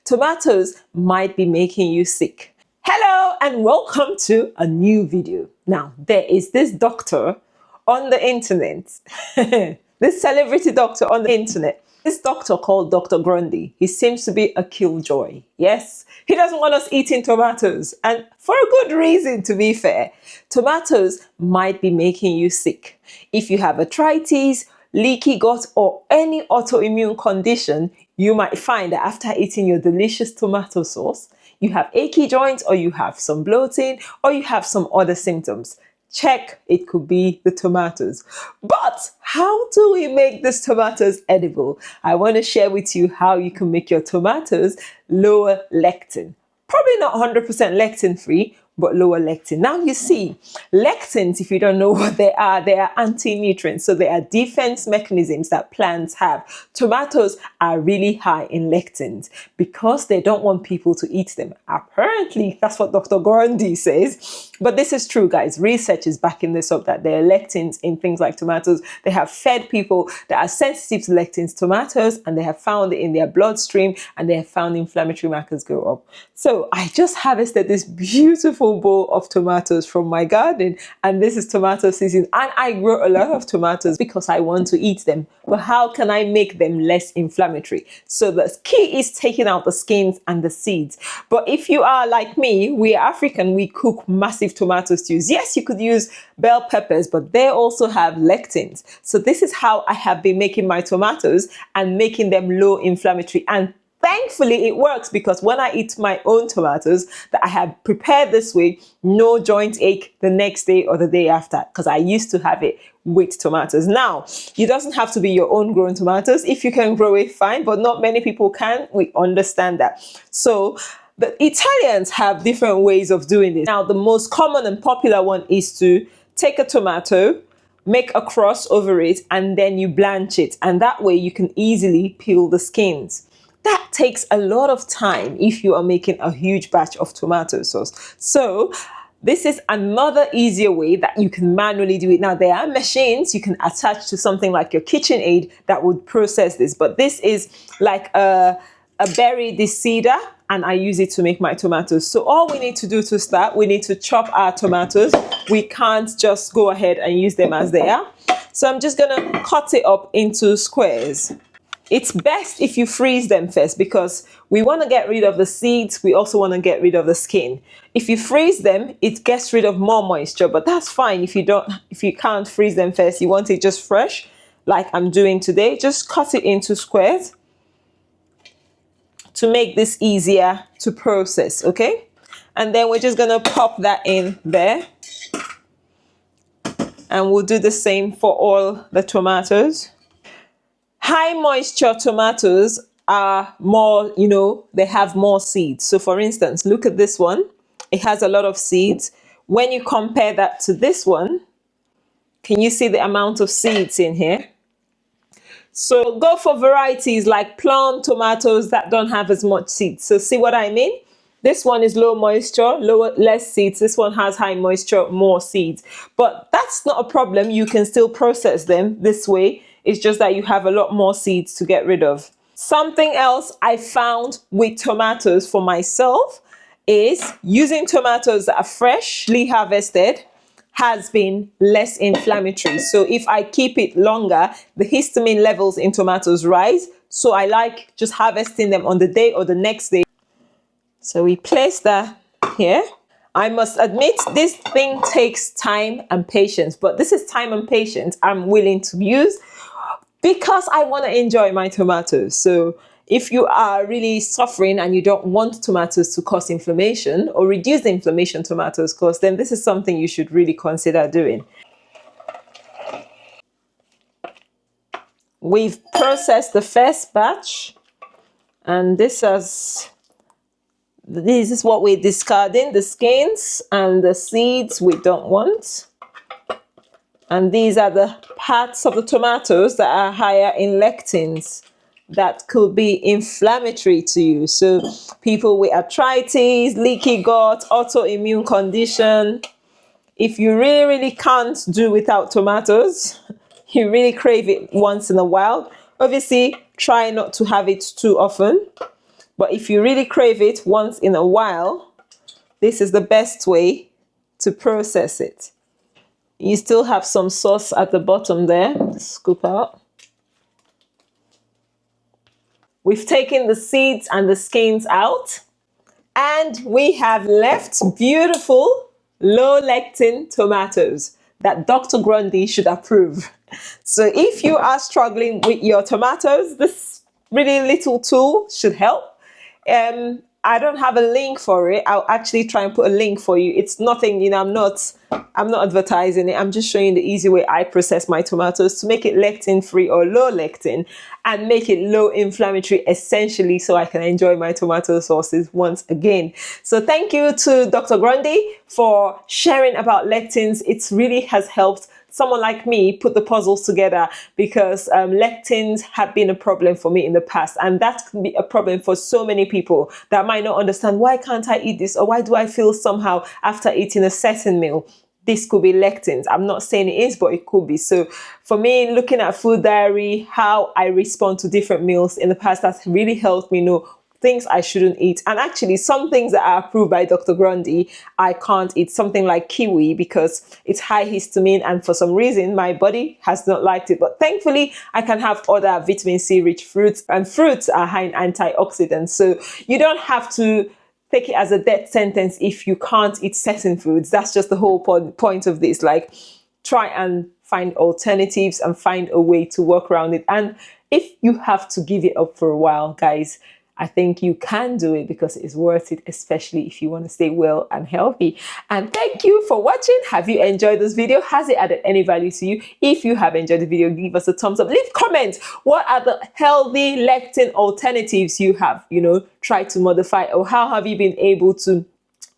tomatoes might be making you sick. Hello and welcome to a new video. Now, there is this doctor on the internet, this celebrity doctor on the internet. This doctor called Dr. Grundy. He seems to be a killjoy. Yes, he doesn't want us eating tomatoes, and for a good reason, to be fair. Tomatoes might be making you sick. If you have arthritis, leaky gut, or any autoimmune condition, you might find that after eating your delicious tomato sauce, you have achy joints, or you have some bloating, or you have some other symptoms. Check, it could be the tomatoes. But how do we make these tomatoes edible? I want to share with you how you can make your tomatoes lower lectin. Probably not 100% lectin free, but lower lectin. Now you see, lectins, if you don't know what they are anti-nutrients. So they are defense mechanisms that plants have. Tomatoes are really high in lectins because they don't want people to eat them. Apparently, that's what Dr. Grundy says. But this is true, guys. Research is backing this up, that there are lectins in things like tomatoes. They have fed people that are sensitive to lectins tomatoes, and they have found it in their bloodstream, and they have found inflammatory markers go up. So I just harvested this beautiful bowl of tomatoes from my garden, and this is tomato season, and I grow a lot of tomatoes because I want to eat them. But how can I make them less inflammatory? So the key is taking out the skins and the seeds. But if you are like me, we are African, we cook massive tomato stews. Yes, you could use bell peppers, but they also have lectins. So this is how I have been making my tomatoes and making them low inflammatory. And thankfully, it works, because when I eat my own tomatoes that I have prepared this way, no joint ache the next day or the day after, because I used to have it with tomatoes. Now, it doesn't have to be your own grown tomatoes. If you can grow it, fine, but not many people can. We understand that. So the Italians have different ways of doing this. Now, the most common and popular one is to take a tomato, make a cross over it, and then you blanch it. And that way you can easily peel the skins. That takes a lot of time if you are making a huge batch of tomato sauce. So this is another easier way that you can manually do it. Now, there are machines you can attach to something like your KitchenAid that would process this, but this is like a berry decider, and I use it to make my tomatoes. So all we need to do to start, we need to chop our tomatoes. We can't just go ahead and use them as they are. So I'm just gonna cut it up into squares. It's best if you freeze them first, because we want to get rid of the seeds. We also want to get rid of the skin. If you freeze them, it gets rid of more moisture, but that's fine if you can't freeze them first. You want it just fresh, like I'm doing today. Just cut it into squares to make this easier to process, okay? And then we're just gonna pop that in there. And we'll do the same for all the tomatoes. High moisture tomatoes are more, they have more seeds. So for instance, look at this one. It has a lot of seeds. When you compare that to this one, can you see the amount of seeds in here? So go for varieties like plum tomatoes that don't have as much seeds. So see what I mean? This one is low moisture, less seeds. This one has high moisture, more seeds. But that's not a problem. You can still process them this way. It's just that you have a lot more seeds to get rid of. Something else I found with tomatoes for myself is using tomatoes that are freshly harvested has been less inflammatory. So if I keep it longer, the histamine levels in tomatoes rise. So I like just harvesting them on the day or the next day. So we place that here. I must admit, this thing takes time and patience, but this is time and patience I'm willing to use because I want to enjoy my tomatoes. So if you are really suffering and you don't want tomatoes to cause inflammation or reduce the inflammation tomatoes cause, then this is something you should really consider doing. We've processed the first batch, and this is what we're discarding, the skins and the seeds we don't want. And these are the parts of the tomatoes that are higher in lectins that could be inflammatory to you. So people with arthritis, leaky gut, autoimmune condition, if you really can't do without tomatoes, you really crave it once in a while, obviously try not to have it too often. But if you really crave it once in a while, this is the best way to process it. You still have some sauce at the bottom there. Scoop out. We've taken the seeds and the skins out, and we have left beautiful low-lectin tomatoes that Dr. Grundy should approve. So if you are struggling with your tomatoes, this really little tool should help. I don't have a link for it. I'll actually try and put a link for you. It's nothing, you know, I'm not advertising it. I'm just showing the easy way I process my tomatoes to make it lectin free or low lectin and make it low inflammatory, essentially, so I can enjoy my tomato sauces once again. So thank you to Dr. Grundy for sharing about lectins. It really has helped someone like me put the puzzles together, because lectins have been a problem for me in the past, and that can be a problem for so many people that might not understand, why can't I eat this, or why do I feel somehow after eating a certain meal? This could be lectins. I'm not saying it is, but it could be. So for me, looking at food diary, how I respond to different meals in the past, that's really helped me know things I shouldn't eat. And actually some things that are approved by Dr. Grundy, I can't eat. Something like kiwi, because it's high histamine, and for some reason my body has not liked it. But thankfully I can have other vitamin C rich fruits, and fruits are high in antioxidants. So you don't have to take it as a death sentence if you can't eat certain foods. That's just the whole point of this. Like, try and find alternatives and find a way to work around it. And if you have to give it up for a while, guys, I think you can do it, because it's worth it, especially if you want to stay well and healthy. And thank you for watching. Have you enjoyed this video? Has it added any value to you? If you have enjoyed the video, give us a thumbs up. Leave comments. What are the healthy lectin alternatives you have, tried to modify, or how have you been able to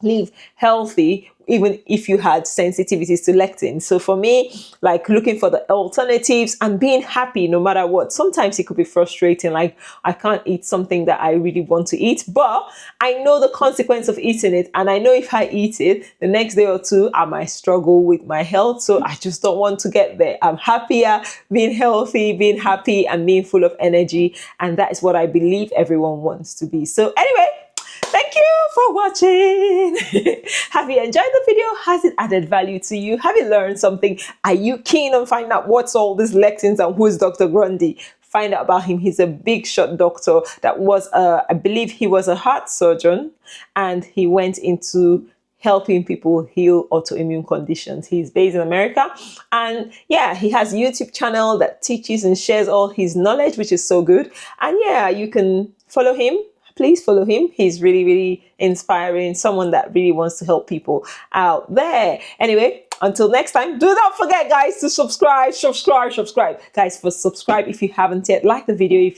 live healthy even if you had sensitivities to lectin? So for me, like, looking for the alternatives and being happy no matter what. Sometimes it could be frustrating, like I can't eat something that I really want to eat, but I know the consequence of eating it, and I know if I eat it the next day or two, I might struggle with my health. So I just don't want to get there. I'm happier being healthy, being happy, and being full of energy, and that is what I believe everyone wants to be. So anyway, thank you for watching. Have you enjoyed the video? Has it added value to you? Have you learned something? Are you keen on finding out what's all these lectins and who's Dr. Grundy? Find out about him. He's a big shot doctor that was, I believe he was a heart surgeon, and he went into helping people heal autoimmune conditions. He's based in America, and yeah, he has a YouTube channel that teaches and shares all his knowledge, which is so good. And yeah, you can follow him. Please follow him. He's really, really inspiring, someone that really wants to help people out there. Anyway, until next time, do not forget, guys, to subscribe. Guys, subscribe if you haven't yet. Like the video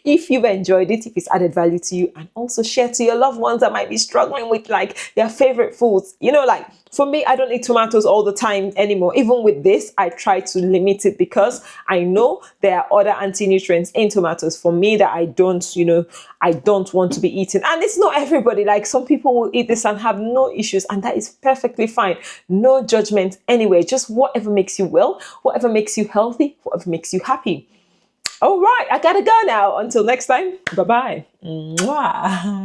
if you've enjoyed it, if it's added value to you, and also share to your loved ones that might be struggling with like their favorite foods. Like for me, I don't eat tomatoes all the time anymore. Even with this, I try to limit it, because I know there are other anti-nutrients in tomatoes for me that I don't want to be eating. And it's not everybody. Like, some people will eat this and have no issues, and that is perfectly fine. No judgment anyway. Just whatever makes you well, whatever makes you healthy, whatever makes you happy. All right, I gotta go now. Until next time, bye-bye. Mwah.